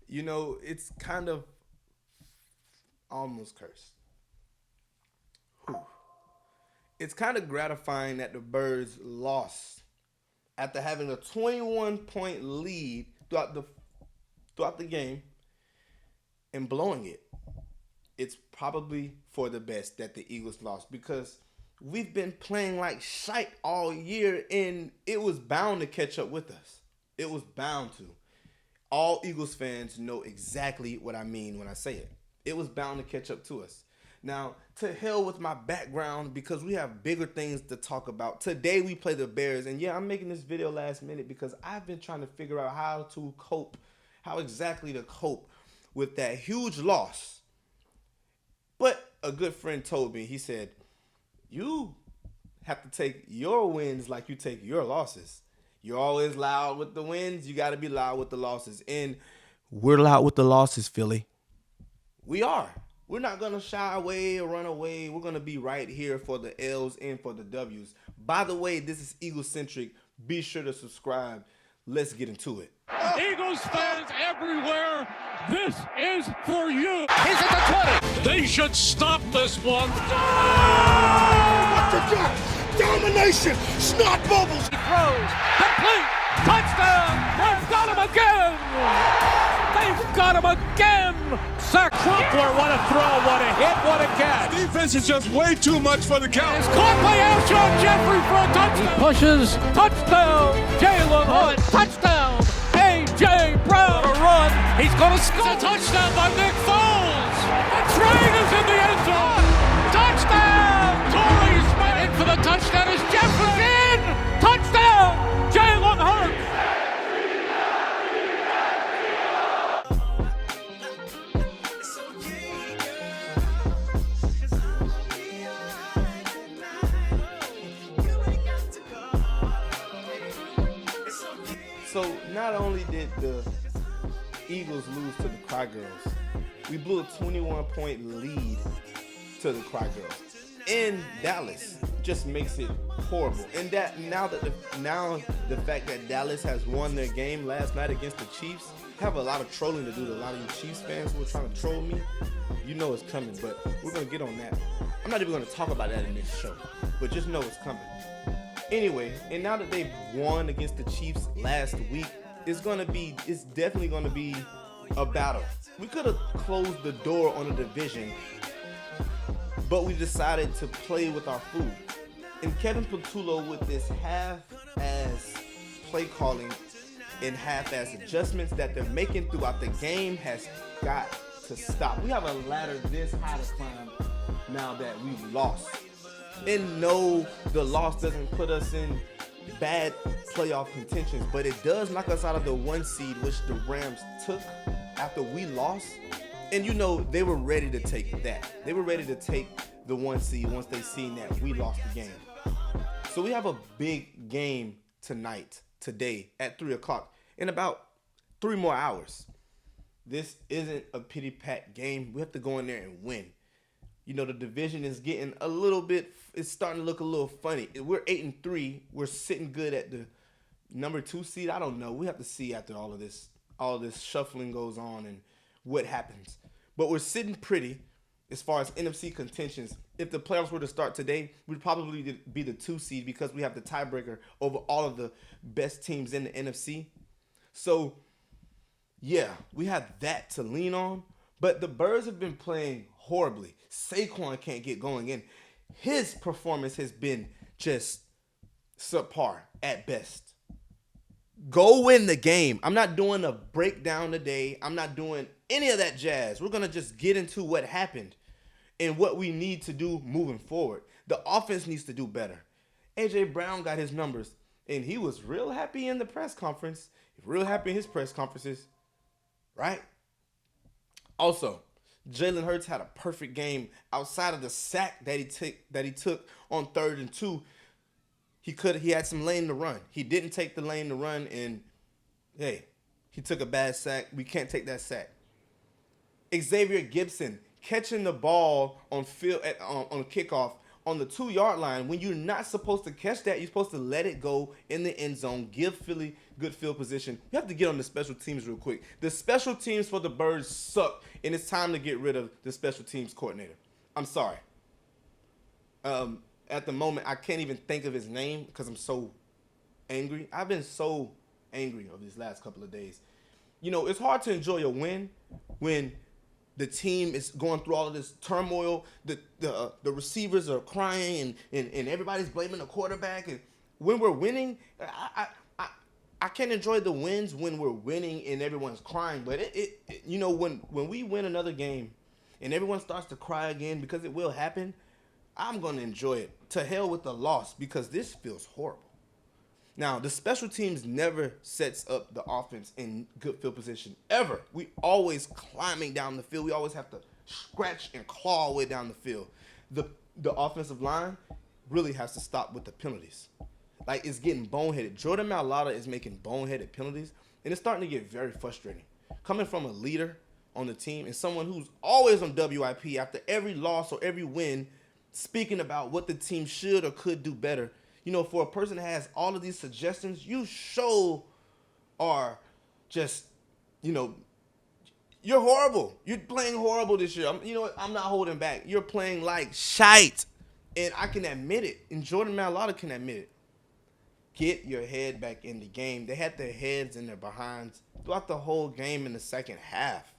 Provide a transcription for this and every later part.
it's kind of almost cursed. Whew. It's kind of gratifying that the Birds lost after having a 21-point lead throughout the game and blowing it. It's probably for the best that the Eagles lost because we've been playing like shite all year and it was bound to catch up with us. It was bound to. All Eagles fans know exactly what I mean when I say it. It was bound to catch up to us. Now, to hell with my background because we have bigger things to talk about. Today we play the Bears, and yeah, I'm making this video last minute because I've been trying to figure out how exactly to cope with that huge loss. But a good friend told me, he said, you have to take your wins like you take your losses. You're always loud with the wins. You got to be loud with the losses. And we're loud with the losses, Philly. We are. We're not going to shy away or run away. We're going to be right here for the L's and for the W's. By the way, this is Eagle-centric. Be sure to subscribe. Let's get into it. Eagles fans everywhere, this is for you. He's at the 20. They should stop this one. What you got? Domination! Snot bubbles! He throws. Complete. Touchdown. They've got him again. They've got him again. Sack Crumpler. What a throw. What a hit. What a catch. Defense is just way too much for the count. It's caught by Alshon Jeffrey for a touchdown. He pushes. Touchdown. Jalen Hurts. Touchdown. A.J. Brown. A run. He's going to score. It's a touchdown by Nick Foles. The train is in the end zone. Touchdown. Torrey Smith in for the touchdown is Jefferson. Touchdown. Jalen Hurts. So not only did the Eagles lose to the Cry Girls, we blew a 21-point lead to the Cry Girls in Dallas. Just makes it horrible. And that now the fact that Dallas has won their game last night against the Chiefs, have a lot of trolling to do to a lot of you Chiefs fans who are trying to troll me. You know it's coming, but we're gonna get on that. I'm not even gonna talk about that in this show, but just know it's coming. Anyway, and now that they've won against the Chiefs last week, it's definitely gonna be a battle. We could have closed the door on the division, but we decided to play with our food. And Kevin Patullo, with this half-ass play calling and half-ass adjustments that they're making throughout the game, has got to stop. We have a ladder this high to climb now that we've lost. And no, the loss doesn't put us in bad playoff contentions, but it does knock us out of the 1 seed, which the Rams took after we lost. And they were ready to take that. They were ready to take the 1 seed once they seen that we lost the game. So we have a big game today at 3 o'clock, in about 3 more hours. This isn't a pity-pat game. We have to go in there and win. The division is getting it's starting to look a little funny. We're 8-3. We're sitting good at the number 2 seed. I don't know. We have to see after all of this shuffling goes on and what happens. But we're sitting pretty as far as NFC contentions. If the playoffs were to start today, we'd probably be the 2 seed because we have the tiebreaker over all of the best teams in the NFC. So, yeah, we have that to lean on. But the Birds have been playing horribly. Saquon can't get going in. His performance has been just subpar at best. Go win the game. I'm not doing a breakdown today. I'm not doing any of that jazz. We're going to just get into what happened and what we need to do moving forward. The offense needs to do better. A.J. Brown got his numbers, and he was real happy in the press conference. Real happy in his press conferences, right? Also, Jalen Hurts had a perfect game outside of the sack that he took on 3rd and 2. He had some lane to run. He didn't take the lane to run, and hey, he took a bad sack. We can't take that sack. Xavier Gibson catching the ball on kickoff on the 2-yard line when you're not supposed to catch that. You're supposed to let it go in the end zone, give Philly good field position. You have to get on the special teams real quick. The special teams for the Birds suck, and it's time to get rid of the special teams coordinator. I'm sorry. At the moment, I can't even think of his name because I'm so angry. I've been so angry over these last couple of days. You know, it's hard to enjoy a win when the team is going through all of this turmoil. The receivers are crying and everybody's blaming the quarterback. And when we're winning, I can't enjoy the wins when we're winning and everyone's crying. But you know, when we win another game and everyone starts to cry again, because it will happen, I'm going to enjoy it. To hell with the loss, because this feels horrible. Now, the special teams never sets up the offense in good field position, ever. We always climbing down the field. We always have to scratch and claw our way down the field. The offensive line really has to stop with the penalties. Like, it's getting boneheaded. Jordan Mailata is making boneheaded penalties, and it's starting to get very frustrating. Coming from a leader on the team and someone who's always on WIP after every loss or every win, speaking about what the team should or could do better. You know, for a person that has all of these suggestions, you are just, you know, you're horrible. You're playing horrible this year. I'm not holding back. You're playing like shite. And I can admit it. And Jordan Mailata can admit it. Get your head back in the game. They had their heads in their behinds throughout the whole game in the second half.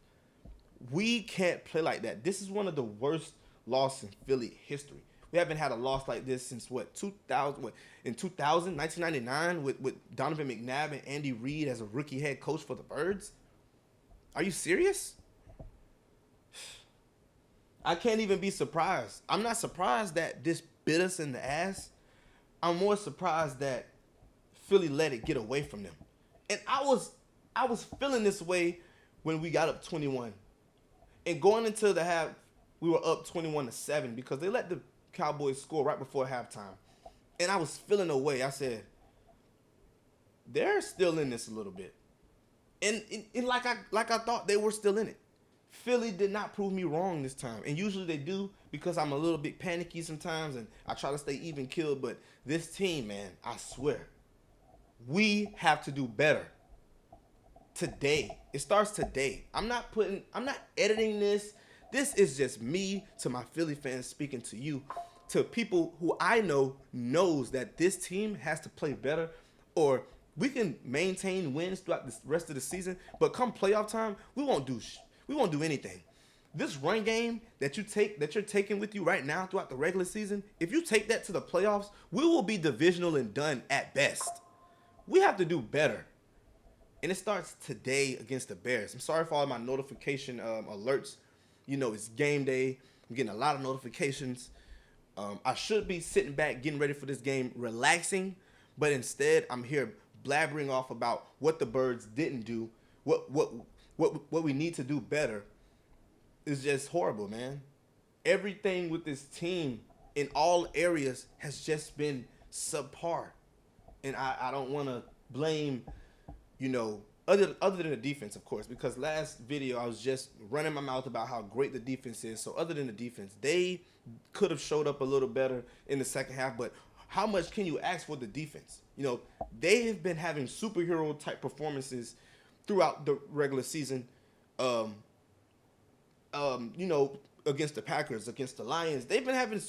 We can't play like that. This is one of the worst losses in Philly history. We haven't had a loss like this since 1999 with Donovan McNabb and Andy Reid as a rookie head coach for the Birds. Are you serious? I can't even be surprised. I'm not surprised that this bit us in the ass. I'm more surprised that Philly let it get away from them. And I was feeling this way when we got up 21. And going into the half, we were up 21-7 because they let the Cowboys score right before halftime. And I was feeling away. I said, they're still in this a little bit. And like I thought they were still in it. Philly did not prove me wrong this time. And usually they do, because I'm a little bit panicky sometimes and I try to stay even keeled. But this team, man, I swear, we have to do better. Today. It starts today. I'm not editing this. This is just me to my Philly fans speaking to you, to people who I know knows that this team has to play better, or we can maintain wins throughout the rest of the season, but come playoff time, we won't do anything. This run game that you're taking with you right now throughout the regular season, if you take that to the playoffs, we will be divisional and done at best. We have to do better. And it starts today against the Bears. I'm sorry for all my notification alerts. You know, it's game day. I'm getting a lot of notifications. I should be sitting back, getting ready for this game, relaxing. But instead, I'm here blabbering off about what the Birds didn't do, what we need to do better. Is just horrible, man. Everything with this team in all areas has just been subpar. And I don't want to blame, you know, other than the defense, of course, because last video I was just running my mouth about how great the defense is. So other than the defense, they could have showed up a little better in the second half. But how much can you ask for the defense? You know, they have been having superhero type performances throughout the regular season. You know, against the Packers, against the Lions, they've been having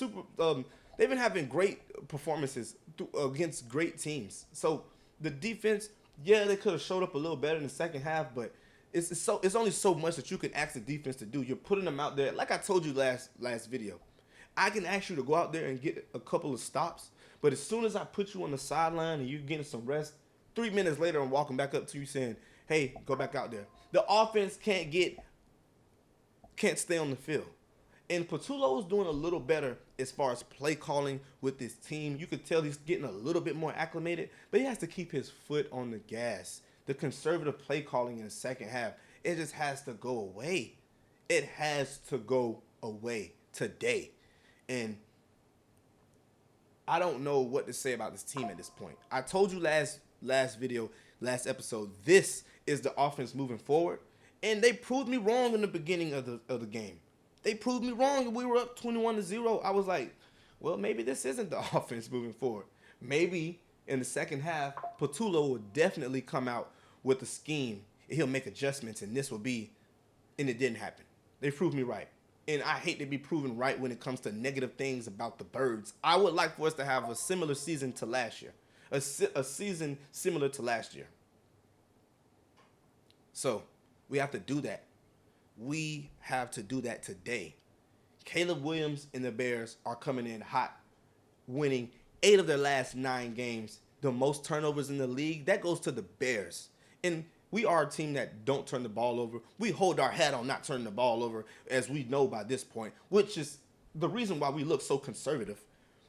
great performances against great teams. So the defense, yeah, they could have showed up a little better in the second half, but it's only so much that you can ask the defense to do. You're putting them out there, like I told you last video. I can ask you to go out there and get a couple of stops, but as soon as I put you on the sideline and you're getting some rest, 3 minutes later I'm walking back up to you saying, hey, go back out there. The offense can't stay on the field. And Patullo's doing a little better as far as play calling with this team. You could tell he's getting a little bit more acclimated, but he has to keep his foot on the gas. The conservative play calling in the second half, it just has to go away. It has to go away today. And I don't know what to say about this team at this point. I told you last episode, this is the offense moving forward. And they proved me wrong in the beginning of the game. They proved me wrong. We were up 21-0. I was like, well, maybe this isn't the offense moving forward. Maybe in the second half, Patullo will definitely come out with a scheme. He'll make adjustments, and this will be, and it didn't happen. They proved me right. And I hate to be proven right when it comes to negative things about the Birds. I would like for us to have a similar season to last year. A season similar to last year. So, we have to do that. We have to do that today. Caleb Williams and the Bears are coming in hot, winning 8 of their last 9 games. The most turnovers in the league, that goes to the Bears. And we are a team that don't turn the ball over. We hold our hat on not turning the ball over, as we know by this point, which is the reason why we look so conservative.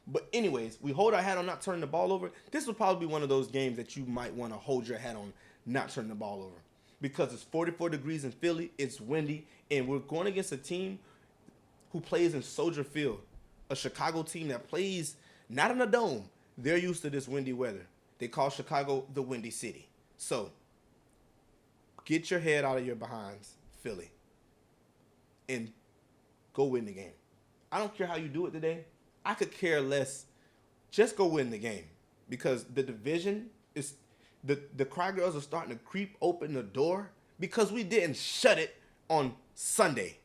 But anyways, we hold our hat on not turning the ball over. This will probably be one of those games that you might want to hold your hat on not turning the ball over. Because it's 44 degrees in Philly, it's windy, and we're going against a team who plays in Soldier Field, a Chicago team that plays not in a dome. They're used to this windy weather. They call Chicago the Windy City. So, get your head out of your behinds, Philly, and go win the game. I don't care how you do it today. I could care less. Just go win the game, because the division is the Cry Girls are starting to creep open the door because we didn't shut it on Sunday.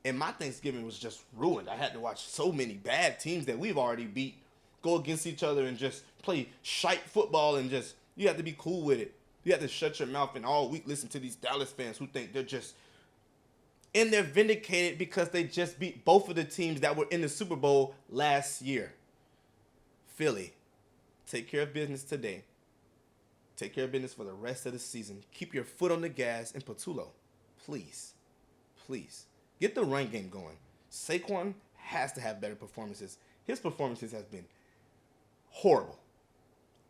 And my Thanksgiving was just ruined. I had to watch so many bad teams that we've already beat go against each other and just play shite football, and just, you have to be cool with it. You have to shut your mouth and all week listen to these Dallas fans who think they're just, and they're vindicated because they just beat both of the teams that were in the Super Bowl last year. Philly, take care of business today. Take care of business for the rest of the season. Keep your foot on the gas. And Patullo, please, get the run game going. Saquon has to have better performances. His performances has been horrible.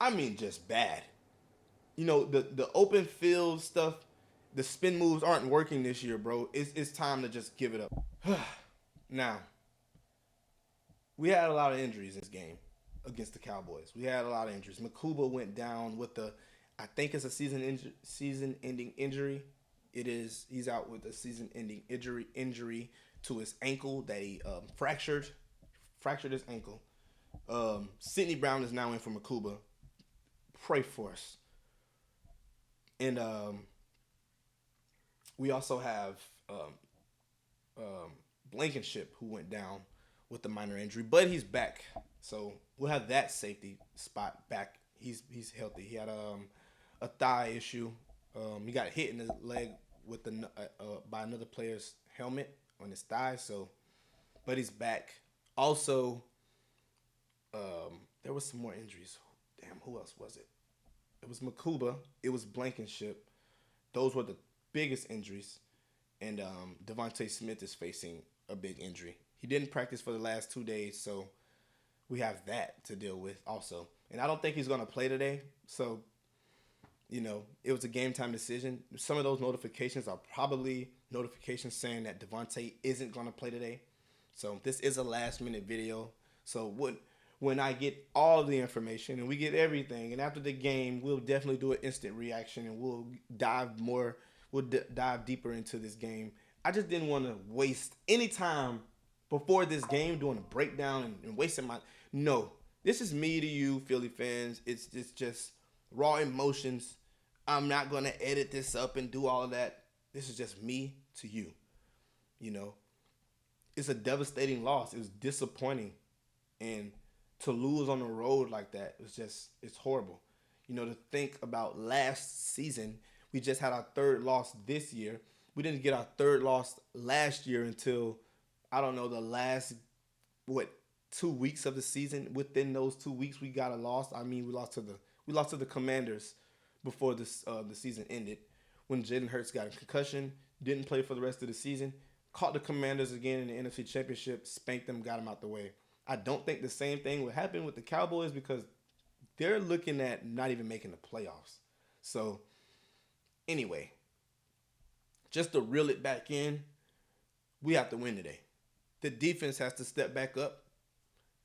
I mean, just bad. You know, the open field stuff, the spin moves aren't working this year, bro. It's time to just give it up. Now, we had a lot of injuries in this game against the Cowboys. We had a lot of injuries. Makuba went down with I think it's a season-ending injury. It is. He's out with a season-ending injury to his ankle that he fractured his ankle. Sidney Brown is now in for Makuba. Pray for us. And we also have Blankenship, who went down with a minor injury, but he's back. So we'll have that safety spot back. He's healthy. He had a thigh issue. He got hit in the leg with by another player's helmet on his thigh. So, but he's back. Also, there was some more injuries. Damn, who else was it? It was Makuba. It was Blankenship. Those were the biggest injuries. And Devontae Smith is facing a big injury. He didn't practice for the last 2 days, so we have that to deal with also. And I don't think he's going to play today. So, you know, it was a game time decision. Some of those notifications are probably notifications saying that Devontae isn't going to play today. So this is a last-minute video. So when I get all of the information and we get everything, and after the game, we'll definitely do an instant reaction, and we'll dive deeper into this game. I just didn't want to waste any time before this game doing a breakdown and wasting my... No, this is me to you, Philly fans. It's just raw emotions. I'm not going to edit this up and do all of that. This is just me to you. You know, it's a devastating loss. It was disappointing. And to lose on the road like that, it's horrible. You know, to think about last season, we just had our third loss this year. We didn't get our third loss last year until, I don't know, the last, 2 weeks of the season. Within those 2 weeks, we got a loss. I mean, we lost to the Commanders before the season ended, when Jalen Hurts got a concussion, didn't play for the rest of the season, caught the Commanders again in the NFC Championship, spanked them, got them out the way. I don't think the same thing would happen with the Cowboys, because they're looking at not even making the playoffs. So, anyway, just to reel it back in, we have to win today. The defense has to step back up,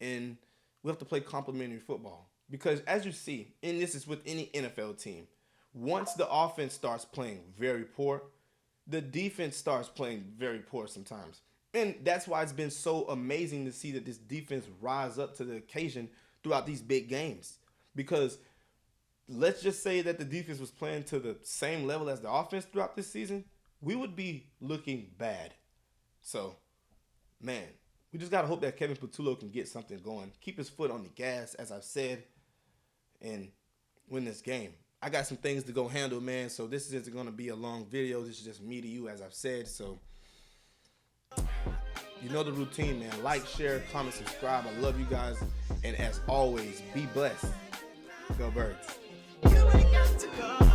and we have to play complementary football. Because as you see, and this is with any NFL team, once the offense starts playing very poor, the defense starts playing very poor sometimes. And that's why it's been so amazing to see that this defense rise up to the occasion throughout these big games. Because let's just say that the defense was playing to the same level as the offense throughout this season, we would be looking bad. So, man, we just got to hope that Kevin Patullo can get something going. Keep his foot on the gas, as I've said, and win this game. I got some things to go handle, man, so this isn't going to be a long video. This is just me to you, as I've said. So, you know the routine, man. Like, share, comment, subscribe. I love you guys. And as always, be blessed. Go Birds. You ain't got to go.